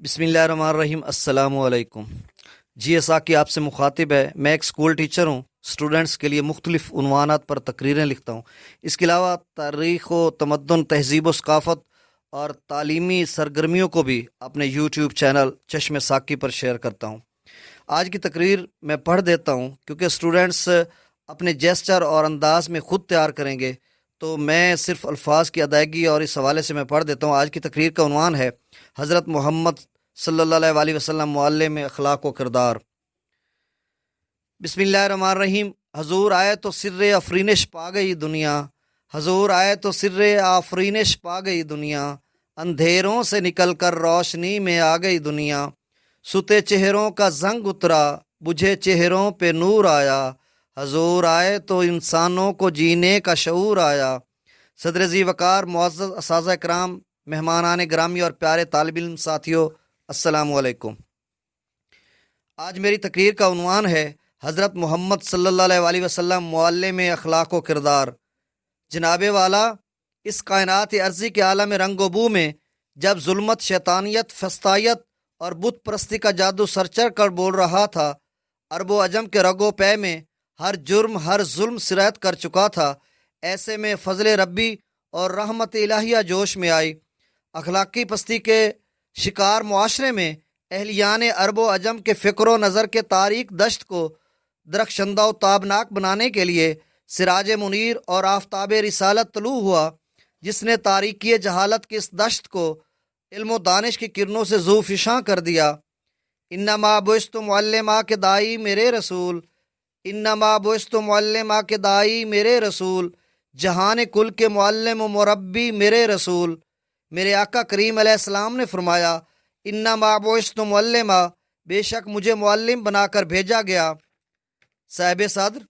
بسم اللہ الرحمن الرحیم۔ السلام علیکم۔ جی اساکی آپ سے مخاطب ہے۔ میں ایک اسکول ٹیچر ہوں۔ اسٹوڈنٹس کے لیے مختلف عنوانات پر تقریریں لکھتا ہوں۔ اس کے علاوہ تاریخ و تمدن، تہذیب و ثقافت اور تعلیمی سرگرمیوں کو بھی اپنے یوٹیوب چینل چشم ساکی پر شیئر کرتا ہوں۔ آج کی تقریر میں پڑھ دیتا ہوں کیونکہ اسٹوڈنٹس اپنے جیسچر اور انداز میں خود تیار کریں گے، تو میں صرف الفاظ کی ادائیگی اور اس حوالے سے میں پڑھ دیتا ہوں۔ آج کی تقریر کا عنوان ہے حضرت محمد صلی اللہ علیہ وسلم معلم اخلاق و کردار۔ بسم اللہ الرحمن الرحیم۔ حضور آئے تو سر آفرینش پا گئی دنیا، حضور آئے تو سر آفرینش پا گئی دنیا، اندھیروں سے نکل کر روشنی میں آ گئی دنیا، ستے چہروں کا زنگ اترا، بجھے چہروں پہ نور آیا، حضور آئے تو انسانوں کو جینے کا شعور آیا۔ صدر ذی وقار، معزز اساتذہ کرام، مہمانان گرامی اور پیارے طالب علم ساتھیوں، السلام علیکم۔ آج میری تقریر کا عنوان ہے حضرت محمد صلی اللہ علیہ وسلم معلم اخلاق و کردار۔ جناب والا، اس کائنات ارضی کے عالم رنگ و بو میں جب ظلمت، شیطانیت، فسطائیت اور بت پرستی کا جادو سر چڑھ کر بول رہا تھا، عرب و عجم کے رگ و پے میں ہر جرم، ہر ظلم سرایت کر چکا تھا، ایسے میں فضل ربی اور رحمت الہیہ جوش میں آئی۔ اخلاقی پستی کے شکار معاشرے میں اہلیان عرب و عجم کے فکر و نظر کے تاریک دشت کو درخشندہ و تابناک بنانے کے لیے سراج منیر اور آفتاب رسالت طلوع ہوا، جس نے تاریکی جہالت کی اس دشت کو علم و دانش کی کرنوں سے ذو فشاں کر دیا۔ انما بعثت معلما کے دائی میرے رسول، انما بعثت معلما کے دائی میرے رسول، جہان کل کے معلم و مربی میرے رسول۔ میرے آقا کریم علیہ السلام نے فرمایا، انما بعثت معلما، بے شک مجھے معلم بنا کر بھیجا گیا۔ صاحب صدر،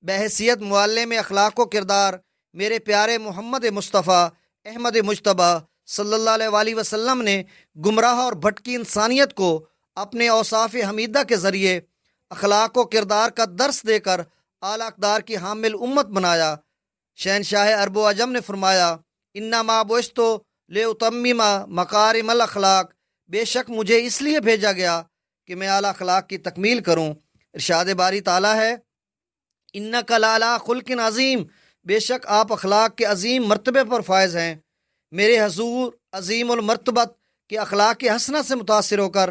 بحیثیت معلم اخلاق و کردار میرے پیارے محمد مصطفیٰ احمد مجتبیٰ صلی اللہ علیہ وسلم نے گمراہ اور بھٹکی انسانیت کو اپنے اوصاف حمیدہ کے ذریعے اخلاق و کردار کا درس دے کر اعلیٰ اقدار کی حامل امت بنایا۔ شہنشاہ عرب و عجم نے فرمایا، انما بعثت لأتمم مکارم الاخلاق، بے شک مجھے اس لیے بھیجا گیا کہ میں اعلیٰ اخلاق کی تکمیل کروں۔ ارشاد باری تعالیٰ ہے، انک لعلی خلق عظیم، بے شک آپ اخلاق کے عظیم مرتبے پر فائز ہیں۔ میرے حضور عظیم المرتبت کے اخلاق حسنہ سے متاثر ہو کر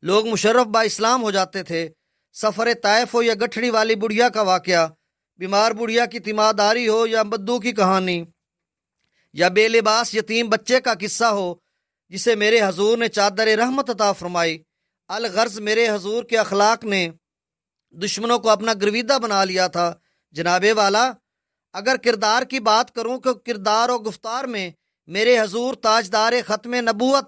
لوگ مشرف با اسلام ہو جاتے تھے۔ سفر طائف ہو یا گٹھڑی والی بڑھیا کا واقعہ، بیمار بڑھیا کی تیمارداری ہو یا بدو کی کہانی، یا بے لباس یتیم بچے کا قصہ ہو جسے میرے حضور نے چادر رحمت عطا فرمائی۔ الغرض میرے حضور کے اخلاق نے دشمنوں کو اپنا گرویدہ بنا لیا تھا۔ جناب والا، اگر کردار کی بات کروں کہ کردار و گفتار میں میرے حضور تاجدار ختم نبوت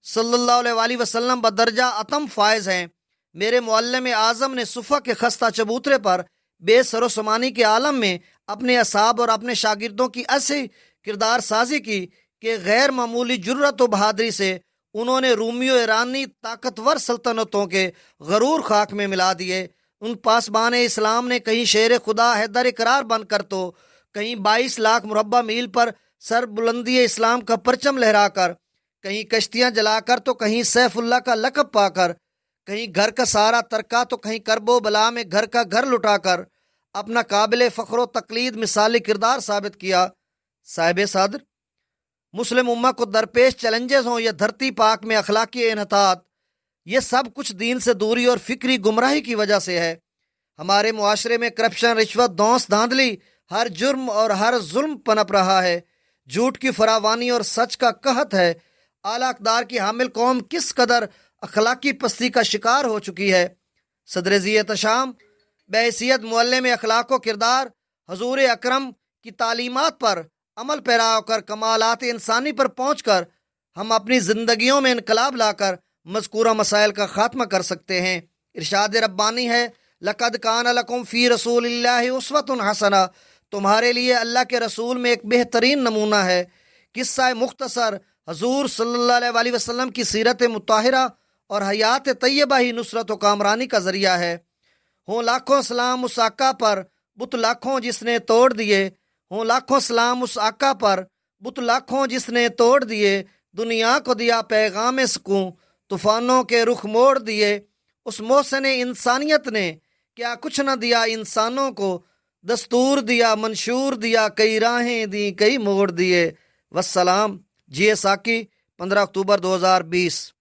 صلی اللہ علیہ وسلم بدرجہ اتم فائز ہیں۔ میرے معلم اعظم نے صفہ کے خستہ چبوترے پر بے سر و سمانی کے عالم میں اپنے اصحاب اور اپنے شاگردوں کی ایسی کردار سازی کی کہ غیر معمولی جرأت و بہادری سے انہوں نے رومی و ایرانی طاقتور سلطنتوں کے غرور خاک میں ملا دیے۔ ان پاسبان اسلام نے کہیں شیر خدا حیدر اقرار بن کر تو کہیں 22 لاکھ مربع میل پر سر بلندی اسلام کا پرچم لہرا کر، کہیں کشتیاں جلا کر تو کہیں سیف اللہ کا لقب پا کر، کہیں گھر کا سارا ترکا تو کہیں کرب و بلا میں گھر کا گھر لٹا کر اپنا قابل فخر و تقلید مثالی کردار ثابت کیا۔ صاحب صدر، مسلم امہ کو درپیش چیلنجز ہوں یا دھرتی پاک میں اخلاقی انحطاط، یہ سب کچھ دین سے دوری اور فکری گمراہی کی وجہ سے ہے۔ ہمارے معاشرے میں کرپشن، رشوت، دھونس دھاندلی، ہر جرم اور ہر ظلم پنپ رہا ہے۔ جھوٹ کی فراوانی اور سچ کا قحط ہے۔ اعلیٰ اقدار کی حامل قوم کس قدر اخلاقی پستی کا شکار ہو چکی ہے۔ صدر ذی احتشام، بحیثیت معلم اخلاق و کردار، حضور اکرم کی تعلیمات پر عمل پیرا ہو کر کمالات انسانی پر پہنچ کر ہم اپنی زندگیوں میں انقلاب لا کر مذکورہ مسائل کا خاتمہ کر سکتے ہیں۔ ارشاد ربانی ہے، لقد کان لکم فی رسول اللہ اسوۃ حسنہ، تمہارے لیے اللہ کے رسول میں ایک بہترین نمونہ ہے۔ قصہ مختصر حضور صلی اللہ علیہ وسلم کی سیرت مطہرہ اور حیات طیبہ ہی نصرت و کامرانی کا ذریعہ ہے۔ ہوں لاکھوں سلام اس آقا پر، بت لاکھوں جس نے توڑ دیے، ہوں لاکھوں سلام اس آقا پر، بت لاکھوں جس نے توڑ دیے، دنیا کو دیا پیغام سکون، طوفانوں کے رخ موڑ دیے، اس محسن انسانیت نے کیا کچھ نہ دیا انسانوں کو، دستور دیا منشور دیا، کئی راہیں دی کئی موڑ دیے۔ والسلام۔ جی ساکی، 15 اکتوبر 2020۔